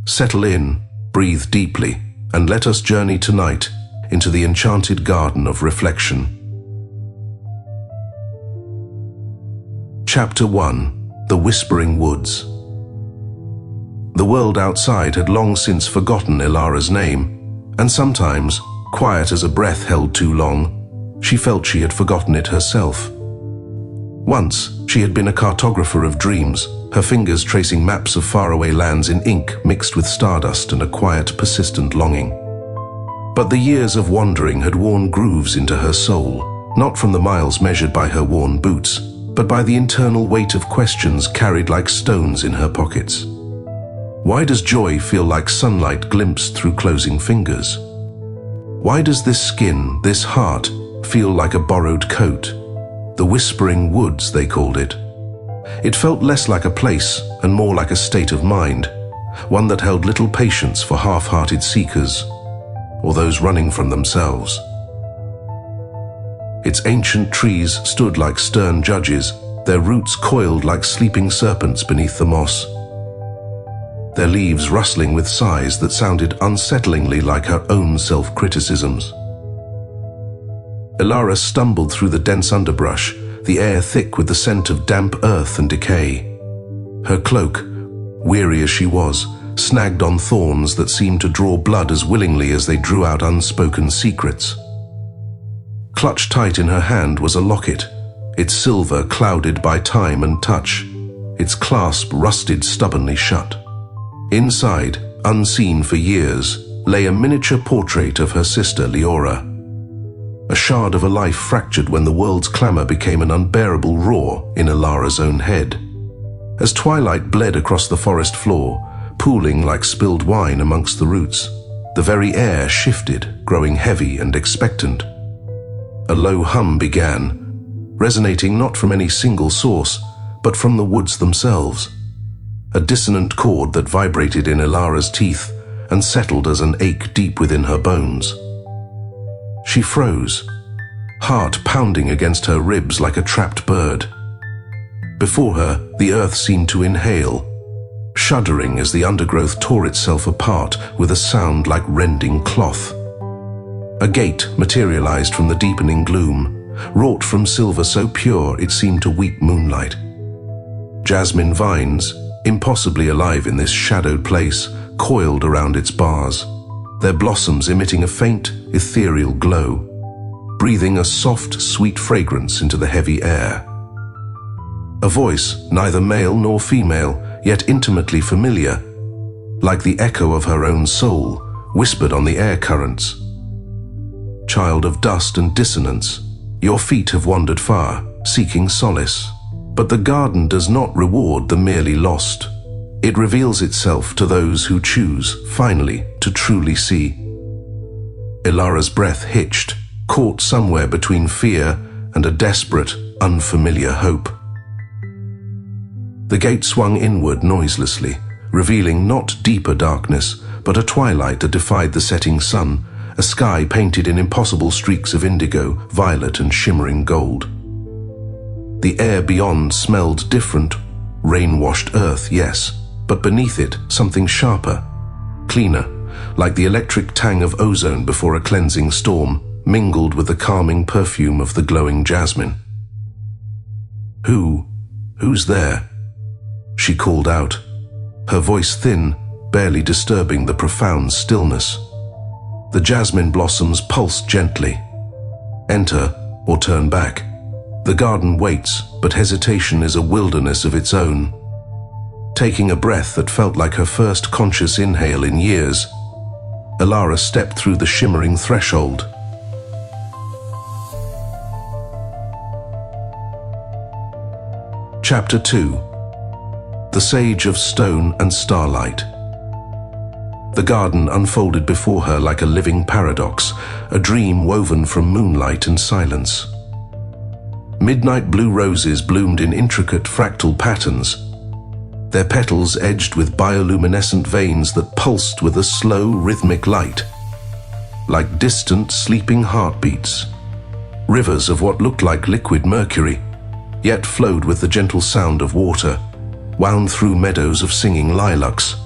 Settle in, breathe deeply, and let us journey tonight into the Enchanted Garden of Reflection. Chapter 1. The Whispering Woods. The world outside had long since forgotten Ilara's name, and sometimes, quiet as a breath held too long, she felt she had forgotten it herself. Once, she had been a cartographer of dreams, her fingers tracing maps of faraway lands in ink mixed with stardust and a quiet, persistent longing. But the years of wandering had worn grooves into her soul, not from the miles measured by her worn boots, but by the internal weight of questions carried like stones in her pockets. Why does joy feel like sunlight glimpsed through closing fingers? Why does this skin, this heart, feel like a borrowed coat? The Whispering Woods, they called it. It felt less like a place and more like a state of mind, one that held little patience for half-hearted seekers, or those running from themselves. Its ancient trees stood like stern judges, their roots coiled like sleeping serpents beneath the moss, their leaves rustling with sighs that sounded unsettlingly like her own self-criticisms. Ilara stumbled through the dense underbrush, the air thick with the scent of damp earth and decay. Her cloak, weary as she was, snagged on thorns that seemed to draw blood as willingly as they drew out unspoken secrets. Clutched tight in her hand was a locket, its silver clouded by time and touch, its clasp rusted stubbornly shut. Inside, unseen for years, lay a miniature portrait of her sister Leora. A shard of a life fractured when the world's clamor became an unbearable roar in Ilara's own head. As twilight bled across the forest floor, pooling like spilled wine amongst the roots, the very air shifted, growing heavy and expectant. A low hum began, resonating not from any single source, but from the woods themselves. A dissonant chord that vibrated in Ilara's teeth and settled as an ache deep within her bones. She froze, heart pounding against her ribs like a trapped bird. Before her, the earth seemed to inhale, shuddering as the undergrowth tore itself apart with a sound like rending cloth. A gate materialized from the deepening gloom, wrought from silver so pure it seemed to weep moonlight. Jasmine vines, impossibly alive in this shadowed place, coiled around its bars, their blossoms emitting a faint, ethereal glow, breathing a soft, sweet fragrance into the heavy air. A voice, neither male nor female, yet intimately familiar, like the echo of her own soul, whispered on the air currents. Child of dust and dissonance, your feet have wandered far, seeking solace, but the garden does not reward the merely lost. It reveals itself to those who choose, finally, to truly see. Ilara's breath hitched, caught somewhere between fear and a desperate, unfamiliar hope. The gate swung inward noiselessly, revealing not deeper darkness, but a twilight that defied the setting sun, a sky painted in impossible streaks of indigo, violet, and shimmering gold. The air beyond smelled different, rain-washed earth, yes, but beneath it, something sharper, cleaner, like the electric tang of ozone before a cleansing storm, mingled with the calming perfume of the glowing jasmine. Who's there? She called out, her voice thin, barely disturbing the profound stillness. The jasmine blossoms pulsed gently. Enter or turn back. The garden waits, but hesitation is a wilderness of its own. Taking a breath that felt like her first conscious inhale in years, Ilara stepped through the shimmering threshold. Chapter 2. The Sage of Stone and Starlight. The garden unfolded before her like a living paradox, a dream woven from moonlight and silence. Midnight blue roses bloomed in intricate fractal patterns, their petals edged with bioluminescent veins that pulsed with a slow, rhythmic light, like distant, sleeping heartbeats. Rivers of what looked like liquid mercury, yet flowed with the gentle sound of water, wound through meadows of singing lilacs,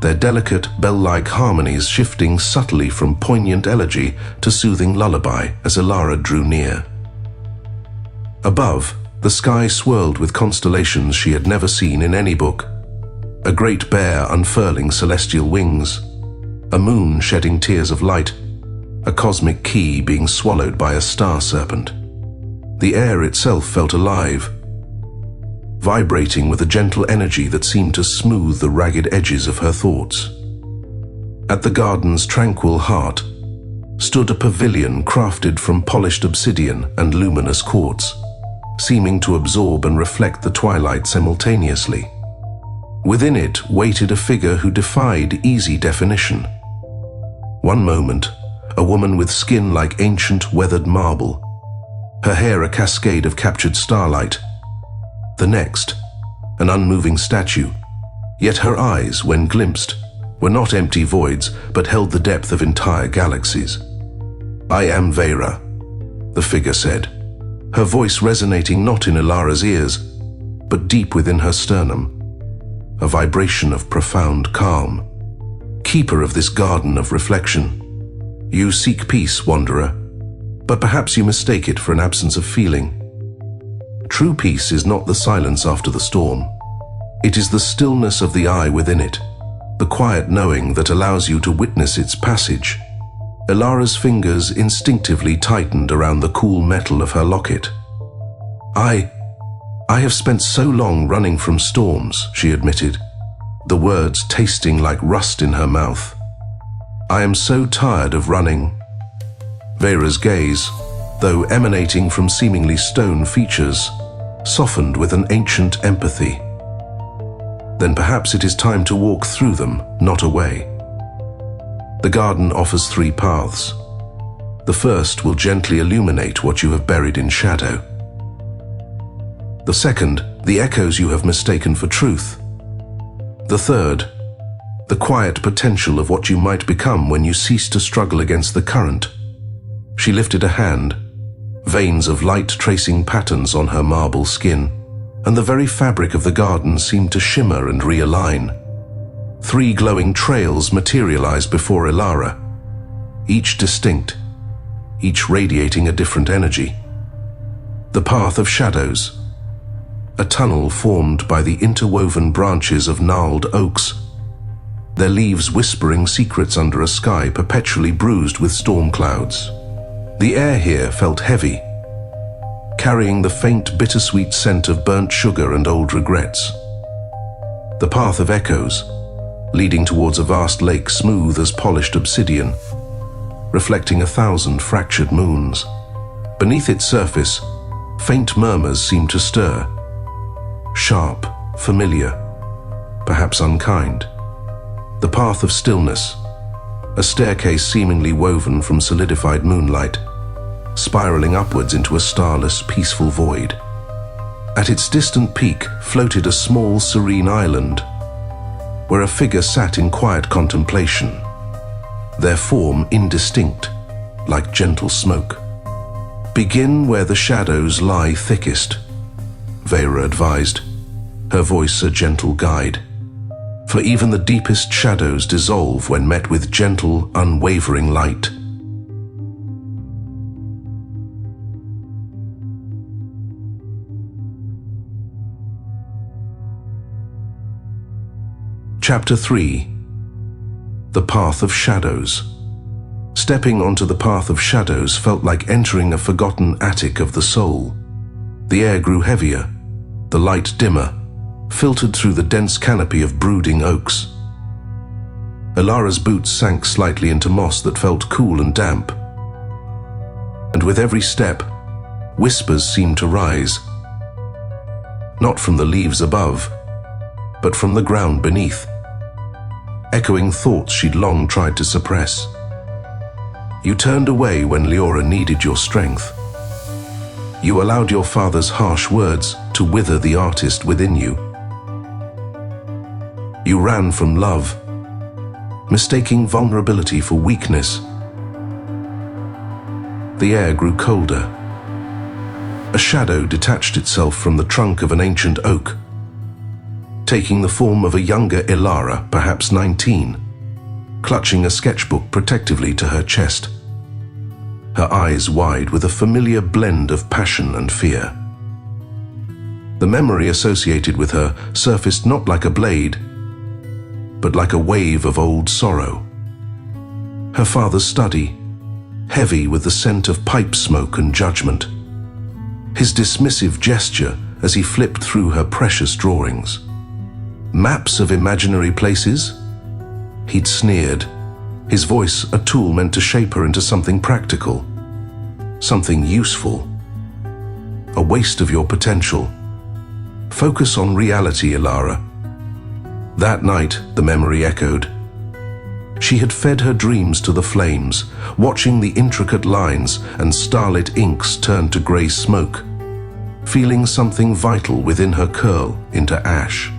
their delicate, bell-like harmonies shifting subtly from poignant elegy to soothing lullaby as Elara drew near. Above, the sky swirled with constellations she had never seen in any book. A great bear unfurling celestial wings, a moon shedding tears of light, a cosmic key being swallowed by a star serpent. The air itself felt alive, vibrating with a gentle energy that seemed to smooth the ragged edges of her thoughts. At the garden's tranquil heart stood a pavilion crafted from polished obsidian and luminous quartz, seeming to absorb and reflect the twilight simultaneously. Within it waited a figure who defied easy definition. One moment, a woman with skin like ancient weathered marble, her hair a cascade of captured starlight. The next, an unmoving statue, yet her eyes, when glimpsed, were not empty voids, but held the depth of entire galaxies. "I am Vera," the figure said, her voice resonating not in Elara's ears, but deep within her sternum, a vibration of profound calm. "Keeper of this garden of reflection, you seek peace, wanderer, but perhaps you mistake it for an absence of feeling. True peace is not the silence after the storm. It is the stillness of the eye within it, the quiet knowing that allows you to witness its passage." Elara's fingers instinctively tightened around the cool metal of her locket. I have spent so long running from storms," she admitted, the words tasting like rust in her mouth. "I am so tired of running." Vera's gaze, though emanating from seemingly stone features, softened with an ancient empathy. "Then perhaps it is time to walk through them, not away. The garden offers 3 paths. The first will gently illuminate what you have buried in shadow. The second, the echoes you have mistaken for truth. The third, the quiet potential of what you might become when you cease to struggle against the current." She lifted a hand, veins of light tracing patterns on her marble skin, and the very fabric of the garden seemed to shimmer and realign. 3 glowing trails materialized before Elara, each distinct, each radiating a different energy. The path of shadows, a tunnel formed by the interwoven branches of gnarled oaks, their leaves whispering secrets under a sky perpetually bruised with storm clouds. The air here felt heavy, carrying the faint bittersweet scent of burnt sugar and old regrets. The path of echoes, leading towards a vast lake smooth as polished obsidian, reflecting 1,000 fractured moons. Beneath its surface, faint murmurs seemed to stir, sharp, familiar, perhaps unkind. The path of stillness, a staircase seemingly woven from solidified moonlight, spiraling upwards into a starless, peaceful void. At its distant peak floated a small, serene island, where a figure sat in quiet contemplation, their form indistinct, like gentle smoke. "Begin where the shadows lie thickest," Vera advised, her voice a gentle guide. "For even the deepest shadows dissolve when met with gentle, unwavering light." Chapter 3. The Path of Shadows. Stepping onto the path of shadows felt like entering a forgotten attic of the soul. The air grew heavier, the light dimmer, filtered through the dense canopy of brooding oaks. Elara's boots sank slightly into moss that felt cool and damp. And with every step, whispers seemed to rise, not from the leaves above, but from the ground beneath, echoing thoughts she'd long tried to suppress. You turned away when Leora needed your strength. You allowed your father's harsh words to wither the artist within you. You ran from love, mistaking vulnerability for weakness. The air grew colder. A shadow detached itself from the trunk of an ancient oak, taking the form of a younger Ilara, perhaps 19, clutching a sketchbook protectively to her chest, her eyes wide with a familiar blend of passion and fear. The memory associated with her surfaced not like a blade, but like a wave of old sorrow. Her father's study, heavy with the scent of pipe smoke and judgment. His dismissive gesture as he flipped through her precious drawings. Maps of imaginary places? He'd sneered, his voice a tool meant to shape her into something practical, something useful. A waste of your potential. Focus on reality, Ilara. That night, the memory echoed. She had fed her dreams to the flames, watching the intricate lines and starlit inks turn to grey smoke, feeling something vital within her curl into ash.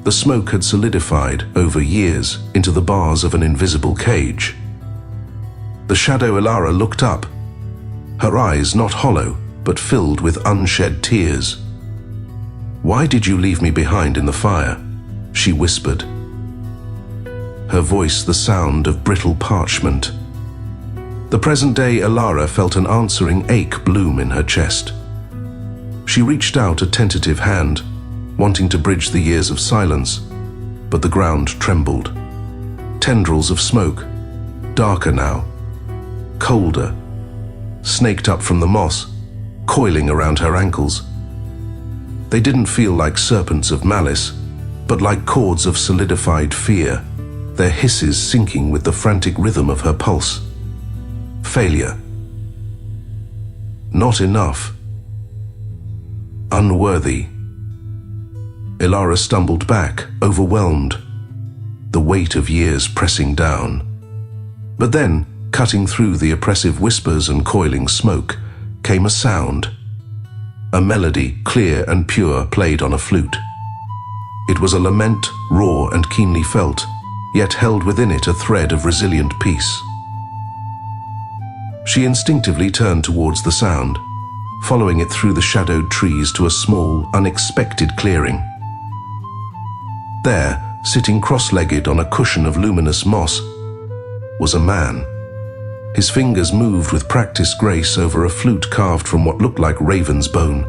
The smoke had solidified over years into the bars of an invisible cage. The shadow Ilara looked up, her eyes not hollow, but filled with unshed tears. "Why did you leave me behind in the fire?" she whispered, her voice the sound of brittle parchment. The present-day Ilara felt an answering ache bloom in her chest. She reached out a tentative hand, wanting to bridge the years of silence, but the ground trembled. Tendrils of smoke, darker now, colder, snaked up from the moss, coiling around her ankles. They didn't feel like serpents of malice, but like cords of solidified fear, their hisses syncing with the frantic rhythm of her pulse. Failure. Not enough. Unworthy. Ilara stumbled back, overwhelmed, the weight of years pressing down. But then, cutting through the oppressive whispers and coiling smoke, came a sound. A melody, clear and pure, played on a flute. It was a lament, raw and keenly felt, yet held within it a thread of resilient peace. She instinctively turned towards the sound, following it through the shadowed trees to a small, unexpected clearing. There, sitting cross-legged on a cushion of luminous moss, was a man. His fingers moved with practiced grace over a flute carved from what looked like raven's bone,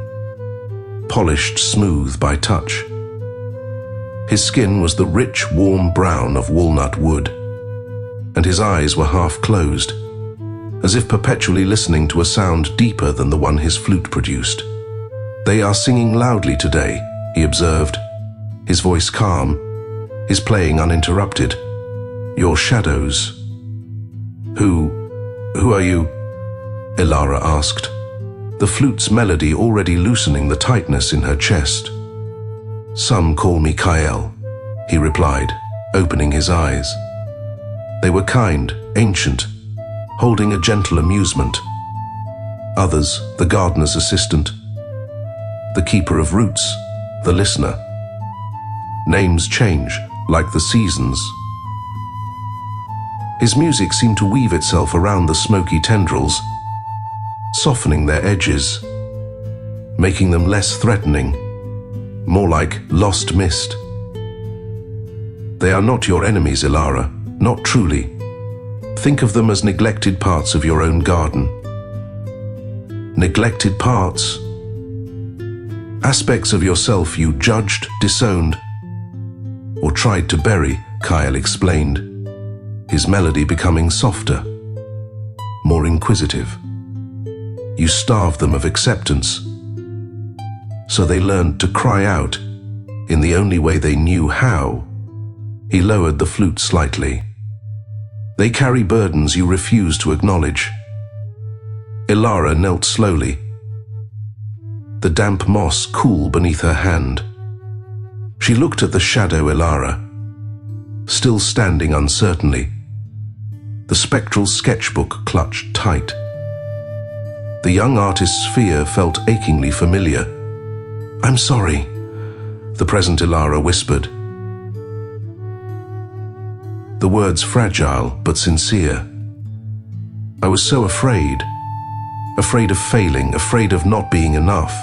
polished smooth by touch. His skin was the rich, warm brown of walnut wood, and his eyes were half closed, as if perpetually listening to a sound deeper than the one his flute produced. "They are singing loudly today," he observed, his voice calm, his playing uninterrupted. "Your shadows." Who are you?" Ilara asked, the flute's melody already loosening the tightness in her chest. "Some call me Kael," he replied, opening his eyes. They were kind, ancient, holding a gentle amusement. Others, the gardener's assistant, the keeper of roots, the listener. Names change, like the seasons. His music seemed to weave itself around the smoky tendrils, softening their edges, making them less threatening, more like lost mist. "They are not your enemies, Ilara, not truly. Think of them as neglected parts of your own garden." Neglected parts? Aspects of yourself you judged, disowned, or tried to bury, Kael explained, his melody becoming softer, more inquisitive. You starved them of acceptance, so they learned to cry out in the only way they knew how. He lowered the flute slightly. They carry burdens you refuse to acknowledge. Ilara knelt slowly, the damp moss cool beneath her hand. She looked at the shadow Ilara, still standing uncertainly, the spectral sketchbook clutched tight. The young artist's fear felt achingly familiar. "I'm sorry," the present Ilara whispered, the words fragile but sincere. "I was so afraid of failing, afraid of not being enough.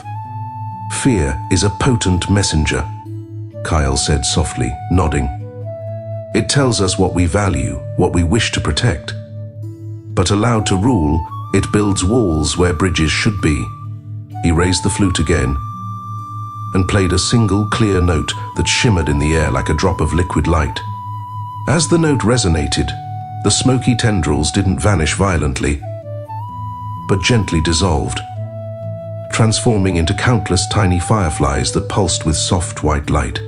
Fear is a potent messenger, Kyle said softly, nodding. It tells us what we value, what we wish to protect. But allowed to rule, it builds walls where bridges should be. He raised the flute again and played a single clear note that shimmered in the air like a drop of liquid light. As the note resonated, the smoky tendrils didn't vanish violently, but gently dissolved, transforming into countless tiny fireflies that pulsed with soft white light.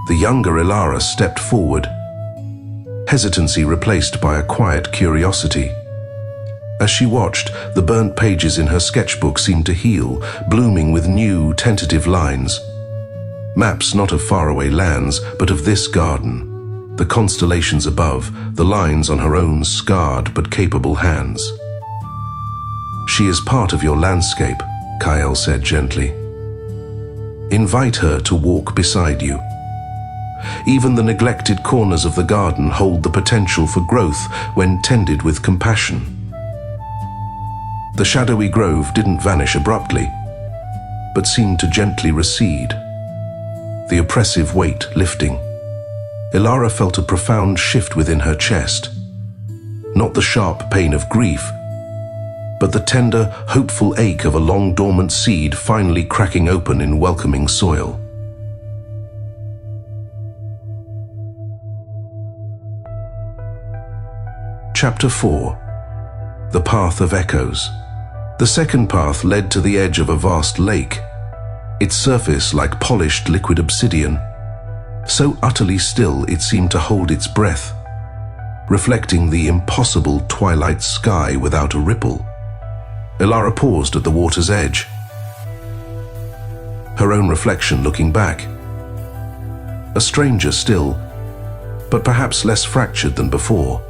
The younger Ilara stepped forward, hesitancy replaced by a quiet curiosity. As she watched, the burnt pages in her sketchbook seemed to heal, blooming with new, tentative lines. Maps not of faraway lands, but of this garden. The constellations above, the lines on her own scarred but capable hands. She is part of your landscape, Kyle said gently. Invite her to walk beside you. Even the neglected corners of the garden hold the potential for growth when tended with compassion. The shadowy grove didn't vanish abruptly, but seemed to gently recede, the oppressive weight lifting. Ilara felt a profound shift within her chest. Not the sharp pain of grief, but the tender, hopeful ache of a long-dormant seed finally cracking open in welcoming soil. Chapter 4. The Path of Echoes. The second path led to the edge of a vast lake, its surface like polished liquid obsidian, so utterly still it seemed to hold its breath, reflecting the impossible twilight sky without a ripple. Ilara paused at the water's edge, her own reflection looking back. A stranger still, but perhaps less fractured than before.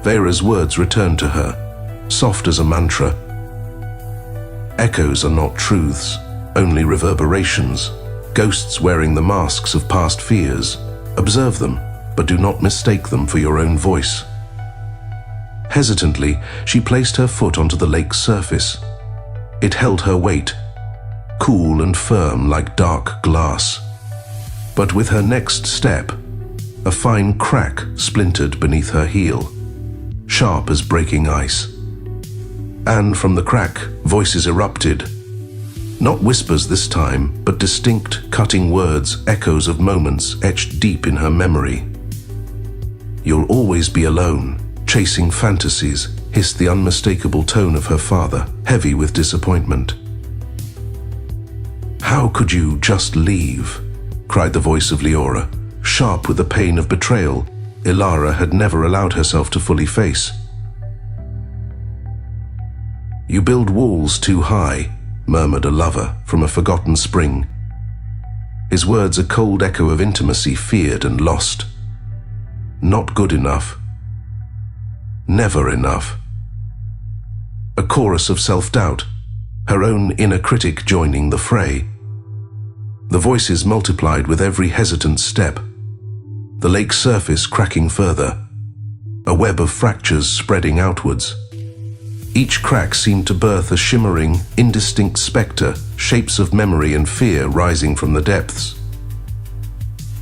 Vera's words returned to her, soft as a mantra. Echoes are not truths, only reverberations, ghosts wearing the masks of past fears. Observe them, but do not mistake them for your own voice. Hesitantly, she placed her foot onto the lake's surface. It held her weight, cool and firm like dark glass. But with her next step, a fine crack splintered beneath her heel, sharp as breaking ice. And from the crack, voices erupted. Not whispers this time, but distinct, cutting words, echoes of moments etched deep in her memory. You'll always be alone, chasing fantasies, hissed the unmistakable tone of her father, heavy with disappointment. How could you just leave? Cried the voice of Leora, sharp with the pain of betrayal Ilara had never allowed herself to fully face. You build walls too high, murmured a lover from a forgotten spring. His words a cold echo of intimacy feared and lost. Not good enough. Never enough. A chorus of self-doubt, her own inner critic joining the fray. The voices multiplied with every hesitant step, the lake's surface cracking further, a web of fractures spreading outwards. Each crack seemed to birth a shimmering, indistinct spectre, shapes of memory and fear rising from the depths.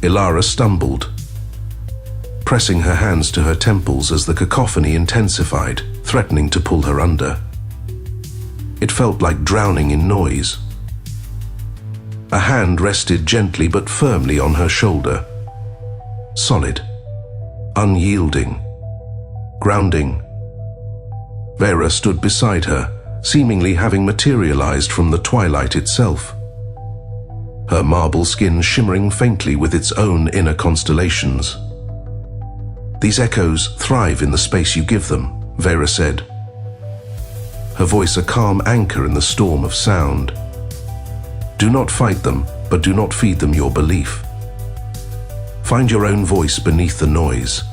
Ilara stumbled, pressing her hands to her temples as the cacophony intensified, threatening to pull her under. It felt like drowning in noise. A hand rested gently but firmly on her shoulder. Solid, unyielding, grounding. Vera stood beside her, seemingly having materialized from the twilight itself. Her marble skin shimmering faintly with its own inner constellations. These echoes thrive in the space you give them, Vera said, her voice a calm anchor in the storm of sound. Do not fight them, but do not feed them your belief. Find your own voice beneath the noise.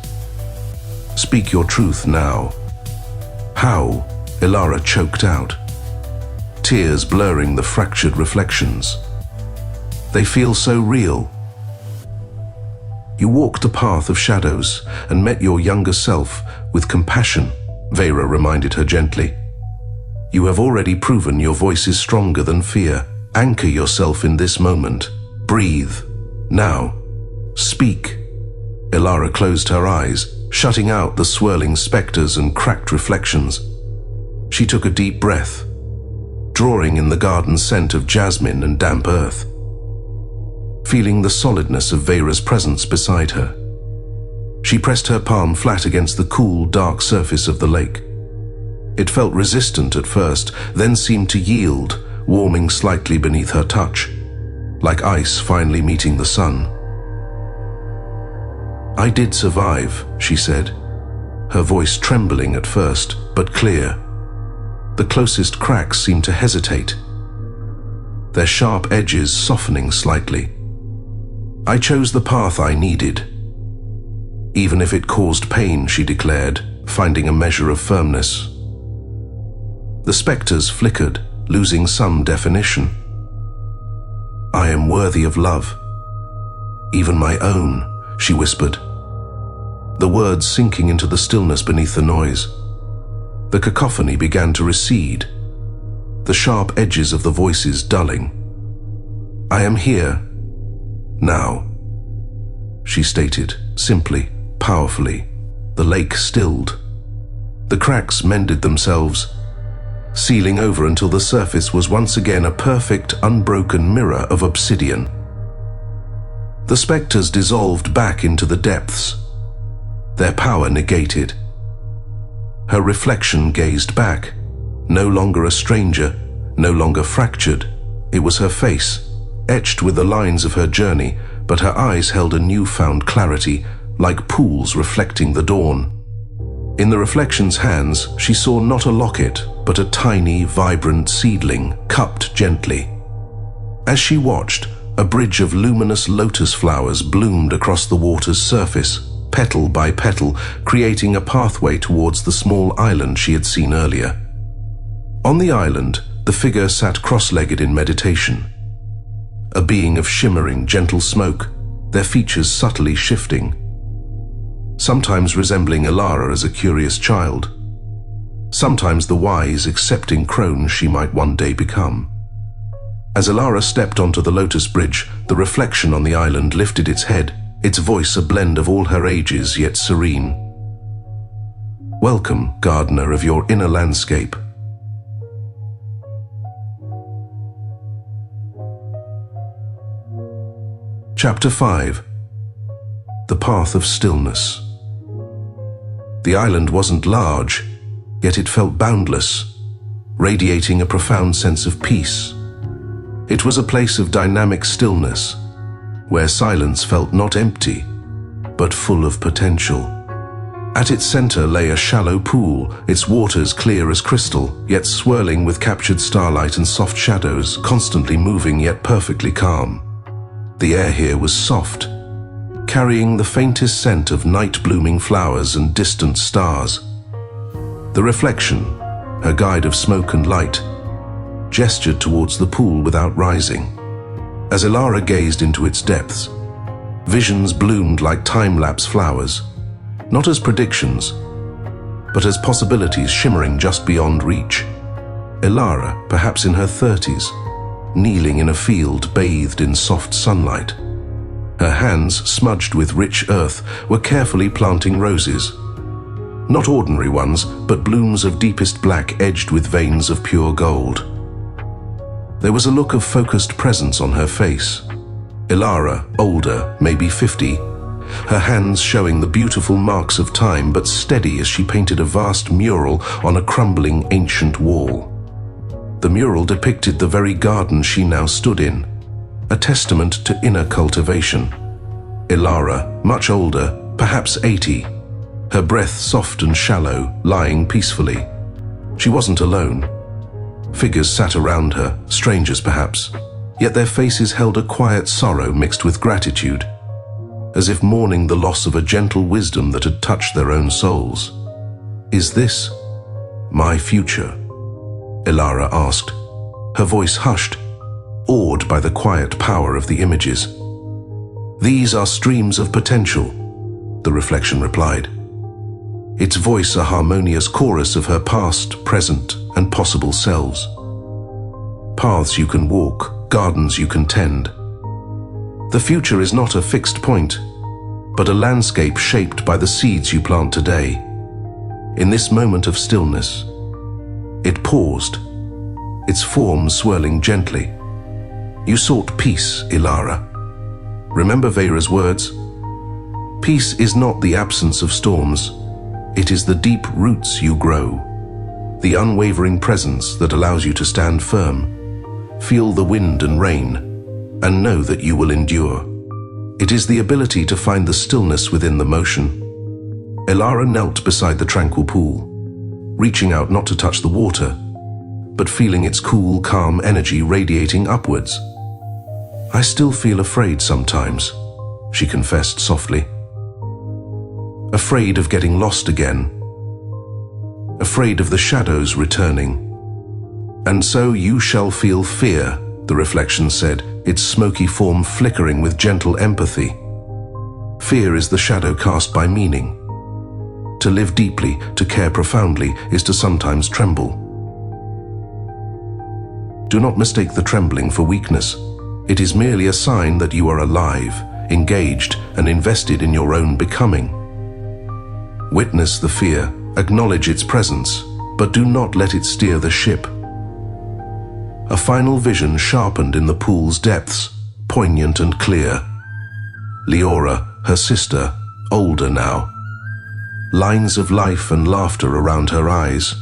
Speak your truth now. How? Ilara choked out, tears blurring the fractured reflections. They feel so real. You walked the path of shadows and met your younger self with compassion, Vera reminded her gently. You have already proven your voice is stronger than fear. Anchor yourself in this moment. Breathe. Now. Speak. Elara closed her eyes, shutting out the swirling specters and cracked reflections. She took a deep breath, drawing in the garden scent of jasmine and damp earth, feeling the solidness of Vera's presence beside her. She pressed her palm flat against the cool, dark surface of the lake. It felt resistant at first, then seemed to yield, warming slightly beneath her touch, like ice finally meeting the sun. "I did survive," she said, her voice trembling at first, but clear. The closest cracks seemed to hesitate, their sharp edges softening slightly. "I chose the path I needed, even if it caused pain," she declared, finding a measure of firmness. The specters flickered, losing some definition. "I am worthy of love, even my own," she whispered, the words sinking into the stillness beneath the noise. The cacophony began to recede, the sharp edges of the voices dulling. "I am here, now," she stated, simply, powerfully. The lake stilled. The cracks mended themselves, sealing over until the surface was once again a perfect, unbroken mirror of obsidian. The specters dissolved back into the depths, their power negated. Her reflection gazed back, no longer a stranger, no longer fractured. It was her face, etched with the lines of her journey, but her eyes held a newfound clarity, like pools reflecting the dawn. In the reflection's hands, she saw not a locket, but a tiny, vibrant seedling, cupped gently. As she watched, a bridge of luminous lotus flowers bloomed across the water's surface, petal by petal, creating a pathway towards the small island she had seen earlier. On the island, the figure sat cross-legged in meditation, a being of shimmering, gentle smoke, their features subtly shifting, sometimes resembling Elara as a curious child, sometimes the wise, accepting crone she might one day become. As Elara stepped onto the lotus bridge, the reflection on the island lifted its head, its voice a blend of all her ages, yet serene. "Welcome, gardener of your inner landscape." Chapter 5. The Path of Stillness. The island wasn't large, yet it felt boundless, radiating a profound sense of peace. It was a place of dynamic stillness, where silence felt not empty, but full of potential. At its center lay a shallow pool, its waters clear as crystal, yet swirling with captured starlight and soft shadows, constantly moving yet perfectly calm. The air here was soft, carrying the faintest scent of night-blooming flowers and distant stars. The reflection, her guide of smoke and light, gestured towards the pool without rising. As Elara gazed into its depths, visions bloomed like time-lapse flowers, not as predictions, but as possibilities shimmering just beyond reach. Elara, perhaps in her 30s, kneeling in a field bathed in soft sunlight. Her hands, smudged with rich earth, were carefully planting roses. Not ordinary ones, but blooms of deepest black edged with veins of pure gold. There was a look of focused presence on her face. Elara, older, maybe 50, her hands showing the beautiful marks of time, but steady as she painted a vast mural on a crumbling ancient wall. The mural depicted the very garden she now stood in, a testament to inner cultivation. Elara, much older, perhaps 80, her breath soft and shallow, lying peacefully. She wasn't alone. Figures sat around her, strangers perhaps, yet their faces held a quiet sorrow mixed with gratitude, as if mourning the loss of a gentle wisdom that had touched their own souls. "Is this my future?" Elara asked, her voice hushed, awed by the quiet power of the images. "These are streams of potential," the reflection replied, its voice a harmonious chorus of her past, present, and possible selves. "Paths you can walk, gardens you can tend. The future is not a fixed point, but a landscape shaped by the seeds you plant today. In this moment of stillness, it paused, its form swirling gently. You sought peace, Ilara. Remember Vera's words? Peace is not the absence of storms. It is the deep roots you grow, the unwavering presence that allows you to stand firm, feel the wind and rain, and know that you will endure. It is the ability to find the stillness within the motion. Ilara knelt beside the tranquil pool, reaching out not to touch the water, but feeling its cool, calm energy radiating upwards. I still feel afraid sometimes, she confessed softly. Afraid of getting lost again. Afraid of the shadows returning. And so you shall feel fear, the reflection said, its smoky form flickering with gentle empathy. Fear is the shadow cast by meaning. To live deeply, to care profoundly, is to sometimes tremble. Do not mistake the trembling for weakness. It is merely a sign that you are alive, engaged, and invested in your own becoming. Witness the fear, acknowledge its presence, but do not let it steer the ship. A final vision sharpened in the pool's depths, poignant and clear. Leora, her sister, older now. Lines of life and laughter around her eyes.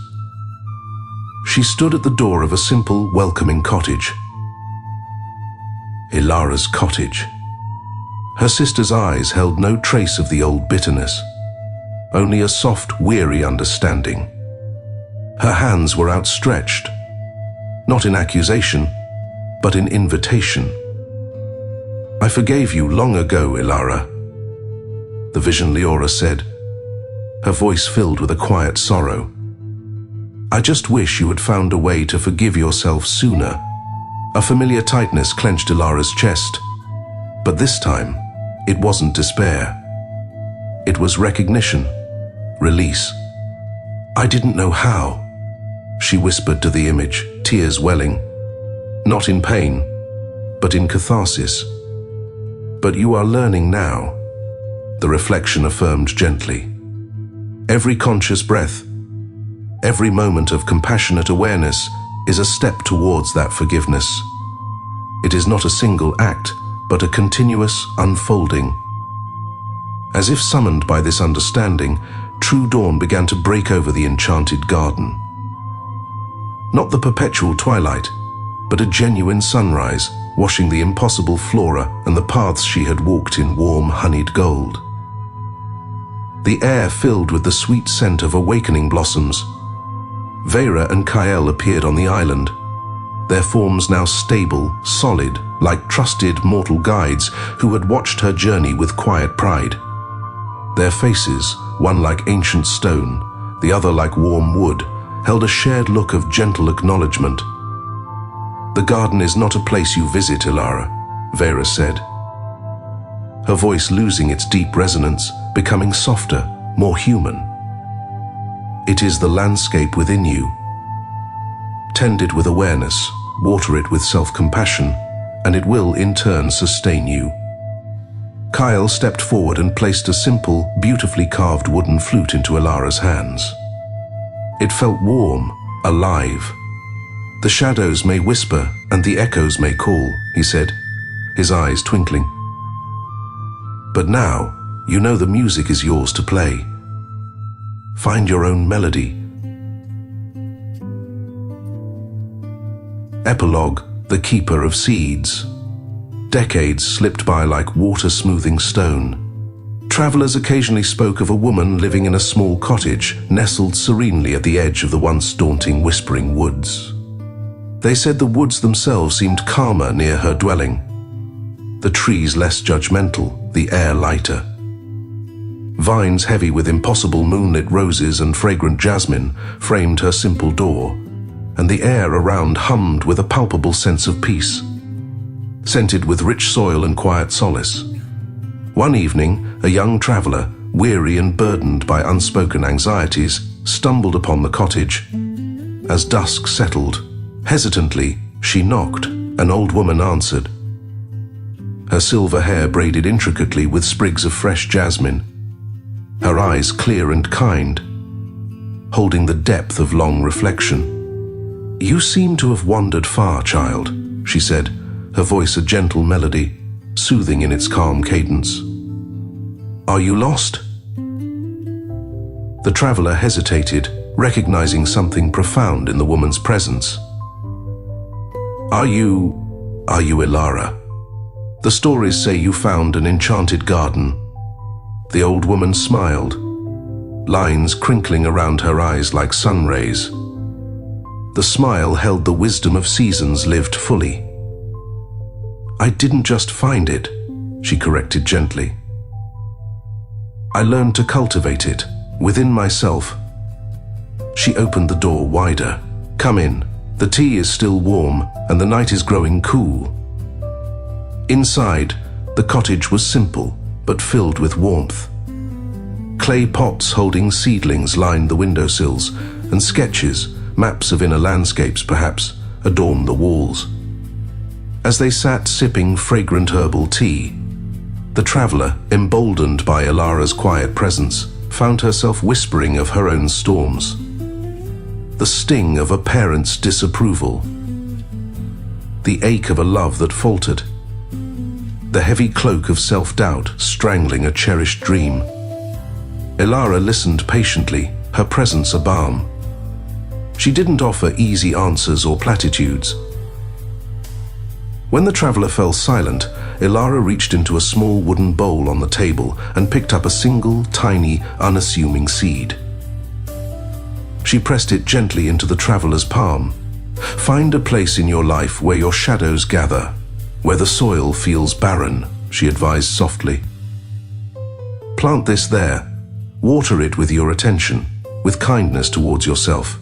She stood at the door of a simple, welcoming cottage. Ilara's cottage. Her sister's eyes held no trace of the old bitterness, only a soft, weary understanding. Her hands were outstretched, not in accusation, but in invitation. I forgave you long ago, Ilara, the vision Leora said, her voice filled with a quiet sorrow. I just wish you had found a way to forgive yourself sooner. A familiar tightness clenched Ilara's chest, but this time, it wasn't despair. It was recognition, release. I didn't know how, she whispered to the image, tears welling. Not in pain, but in catharsis. But you are learning now, the reflection affirmed gently. Every conscious breath, every moment of compassionate awareness is a step towards that forgiveness. It is not a single act, but a continuous unfolding. As if summoned by this understanding, true dawn began to break over the enchanted garden. Not the perpetual twilight, but a genuine sunrise, washing the impossible flora and the paths she had walked in warm, honeyed gold. The air filled with the sweet scent of awakening blossoms. Vera and Kael appeared on the island, their forms now stable, solid, like trusted mortal guides who had watched her journey with quiet pride. Their faces, one like ancient stone, the other like warm wood, held a shared look of gentle acknowledgement. The garden is not a place you visit, Ilara, Vera said, her voice losing its deep resonance, becoming softer, more human. It is the landscape within you. Tend it with awareness, water it with self-compassion, and it will in turn sustain you. Kyle stepped forward and placed a simple, beautifully carved wooden flute into Ilara's hands. It felt warm, alive. The shadows may whisper and the echoes may call, he said, his eyes twinkling. But now, you know the music is yours to play. Find your own melody. Epilogue, the keeper of seeds. Decades slipped by like water-smoothing stone. Travelers occasionally spoke of a woman living in a small cottage, nestled serenely at the edge of the once daunting Whispering Woods. They said the woods themselves seemed calmer near her dwelling. The trees less judgmental, the air lighter. Vines heavy with impossible moonlit roses and fragrant jasmine framed her simple door, and the air around hummed with a palpable sense of peace, scented with rich soil and quiet solace. One evening, a young traveler, weary and burdened by unspoken anxieties, stumbled upon the cottage. As dusk settled, hesitantly, she knocked. An old woman answered, her silver hair braided intricately with sprigs of fresh jasmine, her eyes clear and kind, holding the depth of long reflection. "You seem to have wandered far, child," she said, her voice a gentle melody, soothing in its calm cadence. "Are you lost?" The traveler hesitated, recognizing something profound in the woman's presence. Are you Elara? The stories say you found an enchanted garden." The old woman smiled, lines crinkling around her eyes like sun rays. The smile held the wisdom of seasons lived fully. "I didn't just find it," she corrected gently. "I learned to cultivate it within myself." She opened the door wider. "Come in. The tea is still warm and the night is growing cool." Inside, the cottage was simple but filled with warmth. Clay pots holding seedlings lined the windowsills, and sketches, maps of inner landscapes perhaps, adorned the walls. As they sat sipping fragrant herbal tea, the traveler, emboldened by Elara's quiet presence, found herself whispering of her own storms. The sting of a parent's disapproval, the ache of a love that faltered, the heavy cloak of self-doubt strangling a cherished dream. Elara listened patiently, her presence a balm. She didn't offer easy answers or platitudes. When the traveler fell silent, Elara reached into a small wooden bowl on the table and picked up a single, tiny, unassuming seed. She pressed it gently into the traveler's palm. "Find a place in your life where your shadows gather, where the soil feels barren," she advised softly. "Plant this there. Water it with your attention, with kindness towards yourself.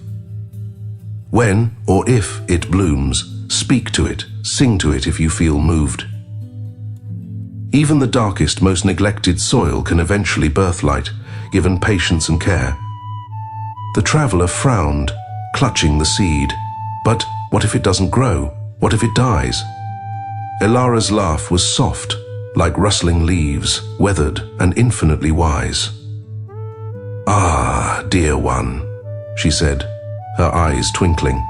When or if it blooms, speak to it, sing to it if you feel moved. Even the darkest, most neglected soil can eventually birth light, given patience and care." The traveler frowned, clutching the seed. But what if it doesn't grow? What if it dies? Elara's laugh was soft, like rustling leaves, weathered and infinitely wise. "Ah, dear one," she said, her eyes twinkling.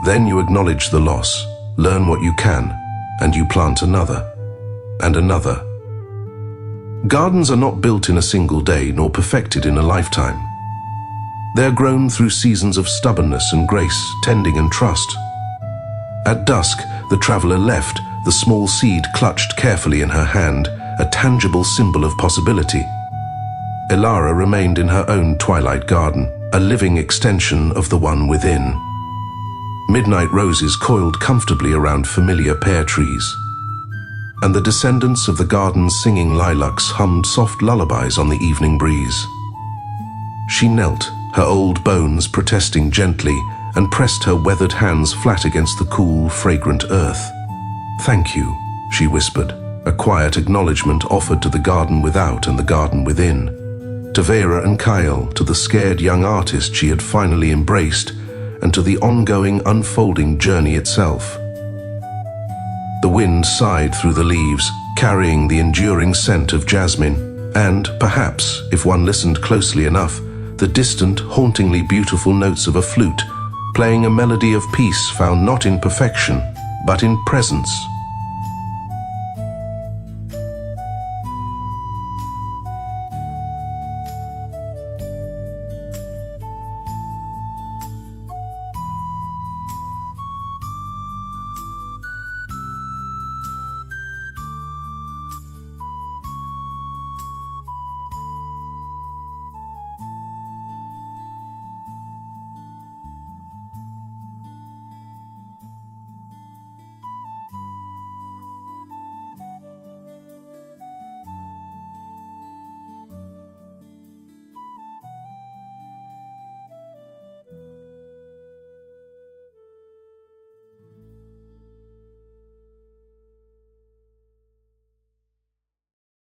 "Then you acknowledge the loss, learn what you can, and you plant another, and another." Gardens are not built in a single day, nor perfected in a lifetime. They are grown through seasons of stubbornness and grace, tending and trust. At dusk, the traveler left, the small seed clutched carefully in her hand, a tangible symbol of possibility. Elara remained in her own twilight garden, a living extension of the one within. Midnight roses coiled comfortably around familiar pear trees, and the descendants of the garden's singing lilacs hummed soft lullabies on the evening breeze. She knelt, her old bones protesting gently, and pressed her weathered hands flat against the cool, fragrant earth. "Thank you," she whispered, a quiet acknowledgement offered to the garden without and the garden within, to Vera and Kyle, to the scared young artist she had finally embraced, and to the ongoing, unfolding journey itself. The wind sighed through the leaves, carrying the enduring scent of jasmine, and, perhaps, if one listened closely enough, the distant, hauntingly beautiful notes of a flute, playing a melody of peace found not in perfection, but in presence.